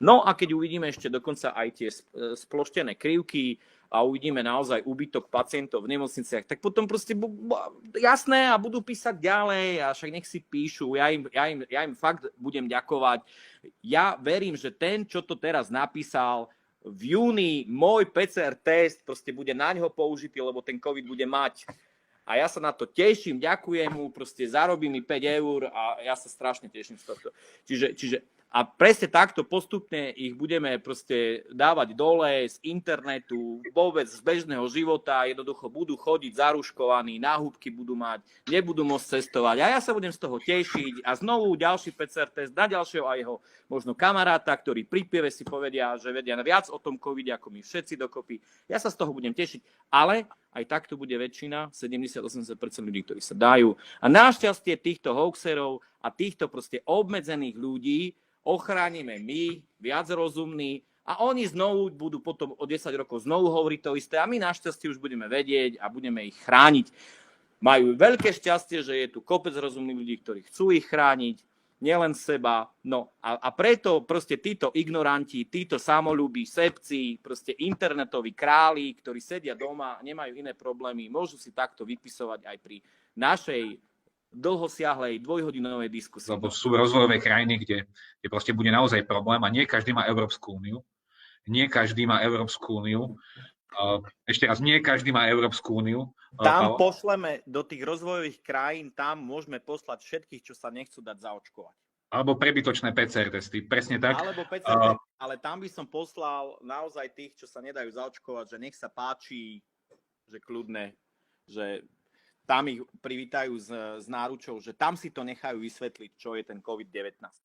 No a keď uvidíme ešte dokonca aj tie sploštené krivky a uvidíme naozaj úbytok pacientov v nemocniciach, tak potom proste jasné a budú písať ďalej a však nech si píšu. Ja im fakt budem ďakovať. Ja verím, že ten, čo to teraz napísal, v júni môj PCR test proste bude na ňo použitý, lebo ten COVID bude mať. A ja sa na to teším, ďakujem mu, proste zarobí mi 5 eur a ja sa strašne teším z tohto. Čiže a presne takto postupne ich budeme proste dávať dole z internetu, vôbec z bežného života, jednoducho budú chodiť zaruškovaní, náhubky budú mať, nebudú môcť cestovať. A ja sa budem z toho tešiť a znovu ďalší PCR test na ďalšieho a jeho možno kamaráta, ktorí pri pive si povedia, že vedia viac o tom covide ako my všetci dokopy. Ja sa z toho budem tešiť, ale aj takto bude väčšina, 70-80% ľudí, ktorí sa dajú. A našťastie týchto hoaxerov a týchto proste obmedzených ľudí ochránime my, viac rozumní, a oni znovu budú potom o 10 rokov znovu hovoriť to isté a my našťastie už budeme vedieť a budeme ich chrániť. Majú veľké šťastie, že je tu kopec rozumných ľudí, ktorí chcú ich chrániť, nielen seba. No a preto proste títo ignoranti, títo samolúbi, sebci, proste internetoví králi, ktorí sedia doma a nemajú iné problémy, môžu si takto vypisovať aj pri našej dlhosiahlej dvojhodinovej diskusii. Lebo sú rozvojové krajiny, kde proste bude naozaj problém a nie každý má Európsku úniu. Nie každý má Európsku úniu. Ešte raz, nie každý má Európsku úniu. Tam pošleme do tých rozvojových krajín, tam môžeme poslať všetkých, čo sa nechcú dať zaočkovať. Alebo prebytočné PCR testy, presne tak. Alebo PCR, ale tam by som poslal naozaj tých, čo sa nedajú zaočkovať, že nech sa páči, že kľudne, že tam ich privítajú s náručou, že tam si to nechajú vysvetliť, čo je ten COVID-19.